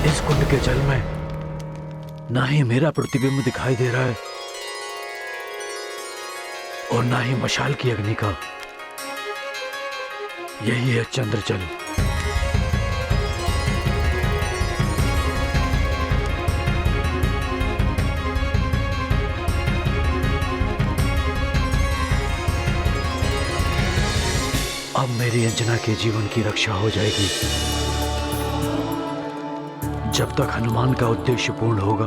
इस कुंड के जल में ना ही मेरा प्रतिबिंब दिखाई दे रहा है और ना ही मशाल की अग्नि का। यही है चंद्रजल। अब मेरी अंजना के जीवन की रक्षा हो जाएगी। जब तक हनुमान का उद्देश्य पूर्ण होगा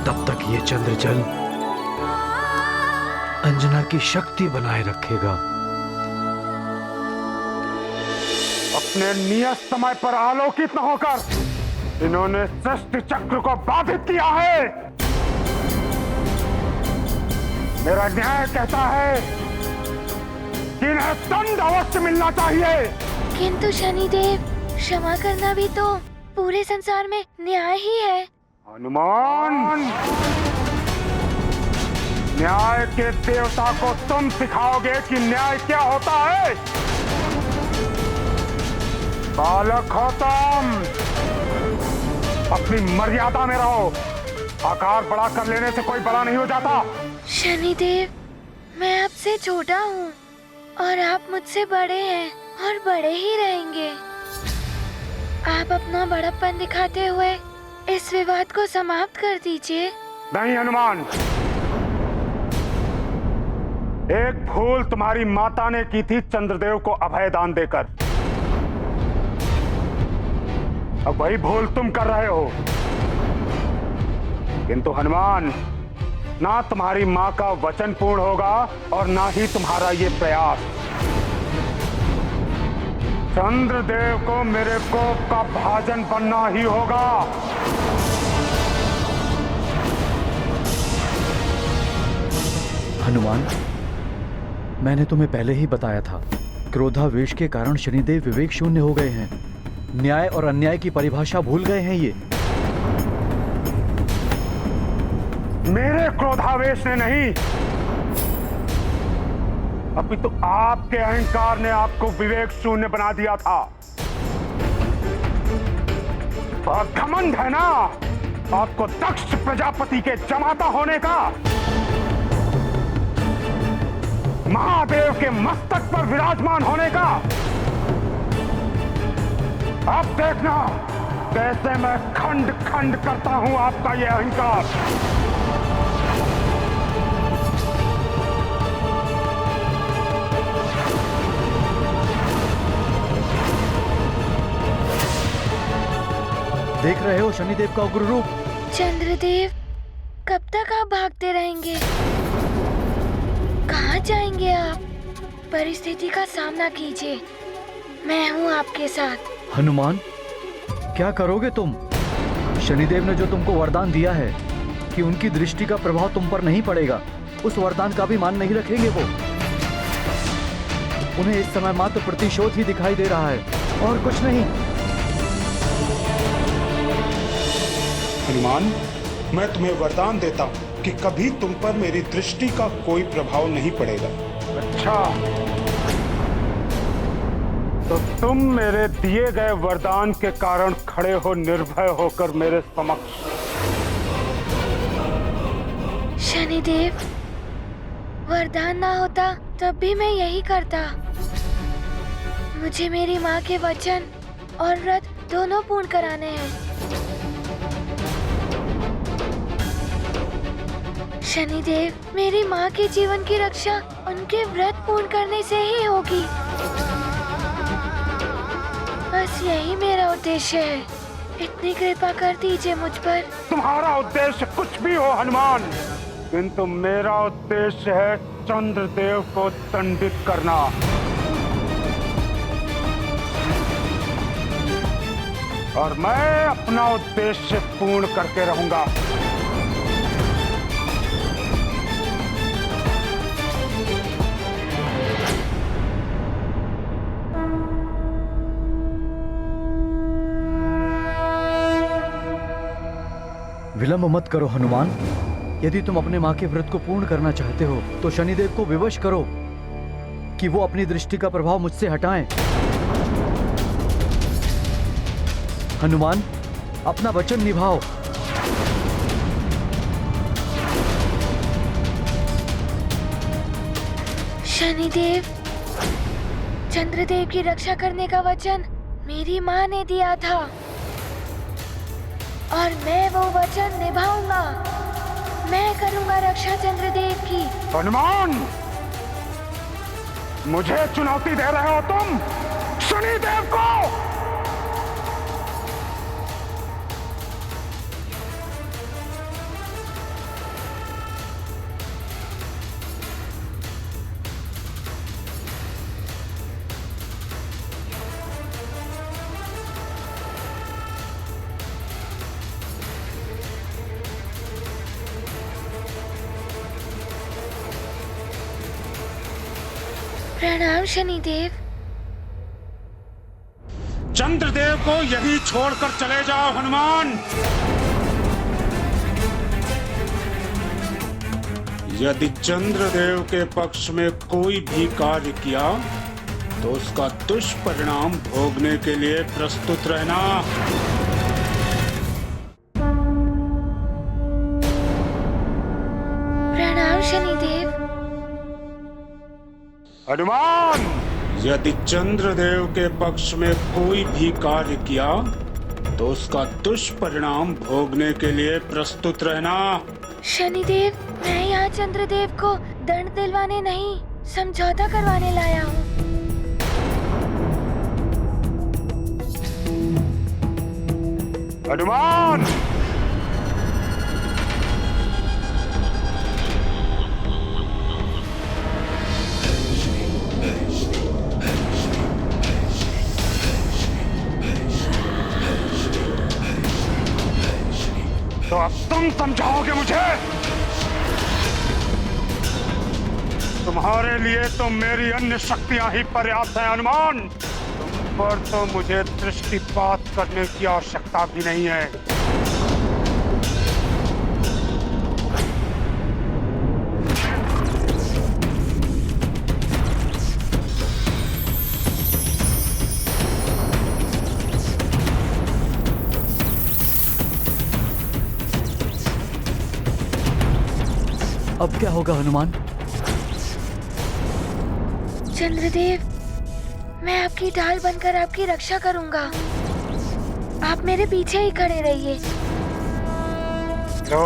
तब तक ये चंद्रजल अंजना की शक्ति बनाए रखेगा। अपने नियत समय पर आलोकित न होकर इन्होंने सृष्टि चक्र को बाधित किया है। मेरा न्याय कहता है कि इन्हें दंड अवश्य मिलना चाहिए। किंतु शनिदेव, क्षमा करना भी तो पूरे संसार में न्याय ही है। हनुमान, न्याय के देवता को तुम सिखाओगे कि न्याय क्या होता है? बालक हो तुम, अपनी मर्यादा में रहो। आकार बड़ा कर लेने से कोई बड़ा नहीं हो जाता। शनिदेव, मैं आपसे छोटा हूँ और आप मुझसे बड़े हैं और बड़े ही रहेंगे। आप अपना बड़प्पन दिखाते हुए इस विवाद को समाप्त कर दीजिए। नहीं हनुमान, एक भूल तुम्हारी माता ने की थी चंद्रदेव को अभय दान देकर। अब वही भूल तुम कर रहे हो। किंतु हनुमान, ना तुम्हारी माँ का वचन पूर्ण होगा और ना ही तुम्हारा ये प्रयास। चंद्रदेव को मेरे कोप का भाजन बनना ही होगा। हनुमान, मैंने तुम्हें पहले ही बताया था, क्रोधावेश के कारण शनिदेव विवेक शून्य हो गए हैं। न्याय और अन्याय की परिभाषा भूल गए हैं ये। मेरे क्रोधावेश ने नहीं, अभी तो आपके अहंकार ने आपको विवेक शून्य बना दिया था। और घमंड है ना आपको दक्ष प्रजापति के जमाता होने का। महादेव के मस्तक पर विराजमान होने का। अब देखना कैसे मैं खंड खंड करता हूं आपका यह अहंकार। देख रहे हो शनिदेव का उग्र रूप। चंद्रदेव, कब तक आप भागते रहेंगे? कहाँ जाएंगे आप? परिस्थिति का सामना कीजिए, मैं हूँ आपके साथ। हनुमान, क्या करोगे तुम? शनिदेव ने जो तुमको वरदान दिया है कि उनकी दृष्टि का प्रभाव तुम पर नहीं पड़ेगा, उस वरदान का भी मान नहीं रखेंगे वो। उन्हें इस समय मात्र प्रतिशोध ही दिखाई दे रहा है और कुछ नहीं। हनुमान, मैं तुम्हें वरदान देता हूँ कि कभी तुम पर मेरी दृष्टि का कोई प्रभाव नहीं पड़ेगा। अच्छा, तो तुम मेरे दिए गए वरदान के कारण खड़े हो निर्भय होकर मेरे समक्ष। शनिदेव, वरदान ना होता तब भी मैं यही करता। मुझे मेरी माँ के वचन और व्रत दोनों पूर्ण कराने हैं। शनिदेव, मेरी माँ के जीवन की रक्षा उनके व्रत पूर्ण करने से ही होगी। बस यही मेरा उद्देश्य है। इतनी कृपा कर दीजिए मुझ पर। तुम्हारा उद्देश्य कुछ भी हो हनुमान, किंतु मेरा उद्देश्य है चंद्रदेव को दंडित करना। और मैं अपना उद्देश्य पूर्ण करके रहूंगा। विलंब मत करो हनुमान। यदि तुम अपने माँ के व्रत को पूर्ण करना चाहते हो तो शनिदेव को विवश करो कि वो अपनी दृष्टि का प्रभाव मुझसे हटाएं। हनुमान, अपना वचन निभाओ। शनिदेव, चंद्रदेव की रक्षा करने का वचन मेरी माँ ने दिया था और मैं वो वचन निभाऊंगा। मैं करूंगा रक्षा चंद्रदेव की। हनुमान, मुझे चुनौती दे रहे हो तुम शनिदेव को? प्रणाम शनिदेव। चंद्रदेव को यही छोड़कर चले जाओ हनुमान। यदि चंद्रदेव के पक्ष में कोई भी कार्य किया तो उसका दुष्परिणाम भोगने के लिए प्रस्तुत रहना। प्रणाम शनिदेव। हनुमान, यदि चंद्रदेव के पक्ष में कोई भी कार्य किया तो उसका दुष्परिणाम भोगने के लिए प्रस्तुत रहना। शनिदेव, मैं यहाँ चंद्रदेव को दंड दिलवाने नहीं, समझौता करवाने लाया हूँ। हनुमान, तो अब तुम समझाओगे मुझे? तुम्हारे लिए तो मेरी अन्य शक्तियां ही पर्याप्त हैं हनुमान। तुम पर तो मुझे दृष्टिपात करने की आवश्यकता भी नहीं है। अब क्या होगा हनुमान? चंद्रदेव, मैं आपकी ढाल बनकर आपकी रक्षा करूंगा। आप मेरे पीछे ही खड़े रहिए। तो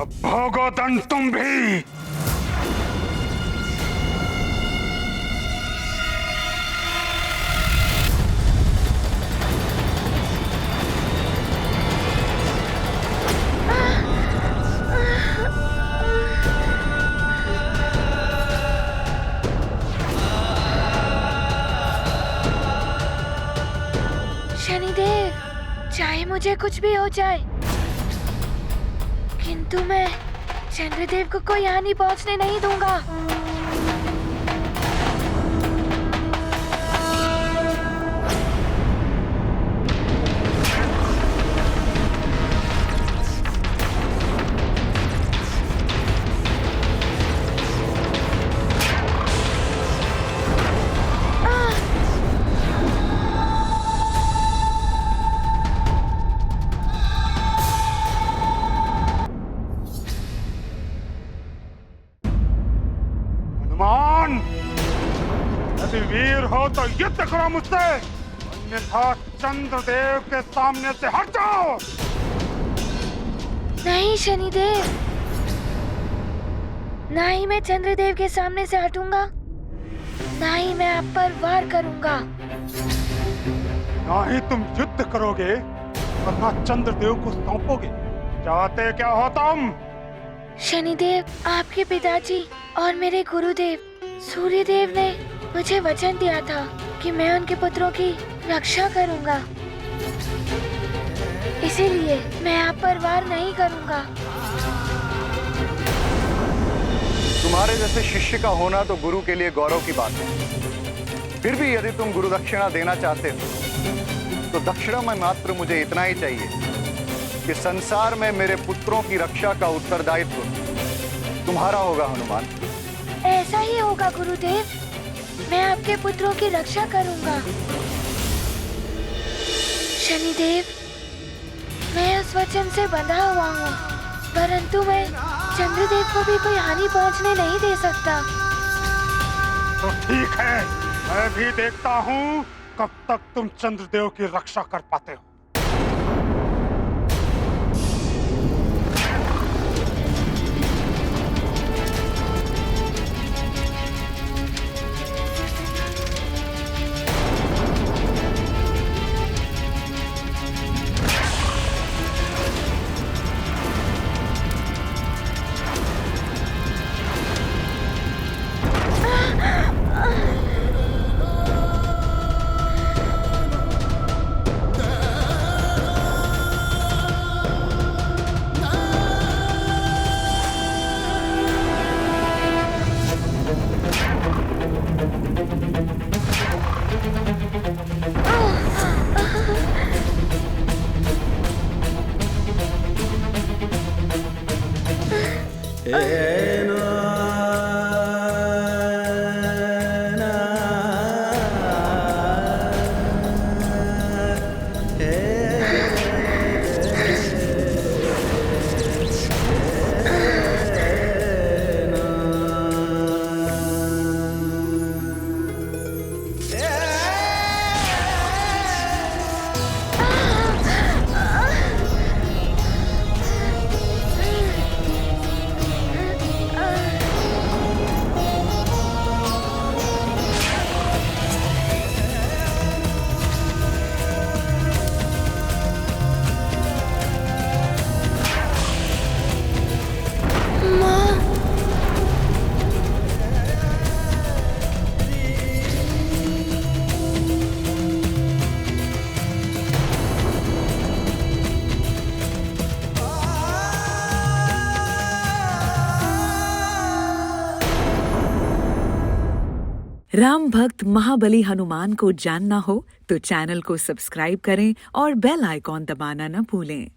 अब भोगो दंड तुम भी। शनिदेव, चाहे मुझे कुछ भी हो जाए, किंतु मैं चंद्रदेव को कोई हानि पहुंचने नहीं दूंगा। हनुमान, यदि वीर हो तो युद्ध करो मुझसे, अन्यथा चंद्रदेव के सामने से हट जाओ। नहीं शनिदेव, ना ही मैं चंद्रदेव के सामने से हटूंगा, ना ही मैं आप पर वार करूंगा। ना ही तुम युद्ध करोगे और ना चंद्रदेव को सौंपोगे। चाहते क्या हो तुम? शनिदेव, आपके पिताजी और मेरे गुरुदेव सूर्यदेव ने मुझे वचन दिया था कि मैं उनके पुत्रों की रक्षा करूंगा, इसीलिए मैं आप पर वार नहीं करूंगा। तुम्हारे जैसे शिष्य का होना तो गुरु के लिए गौरव की बात है। फिर भी यदि तुम गुरु दक्षिणा देना चाहते हो तो दक्षिणा में मात्र मुझे इतना ही चाहिए कि संसार में मेरे पुत्रों की रक्षा का उत्तरदायित्व तुम्हारा होगा हनुमान। ऐसा ही होगा गुरुदेव, मैं आपके पुत्रों की रक्षा करूंगा। शनिदेव, मैं उस वचन से बंधा हुआ हूँ, परंतु मैं चंद्रदेव को भी कोई हानि पहुँचने नहीं दे सकता। तो ठीक है, मैं भी देखता हूँ कब तक तुम चंद्रदेव की रक्षा कर पाते हो। राम भक्त महाबली हनुमान को जानना हो तो चैनल को सब्सक्राइब करें और बेल आइकॉन दबाना न भूलें।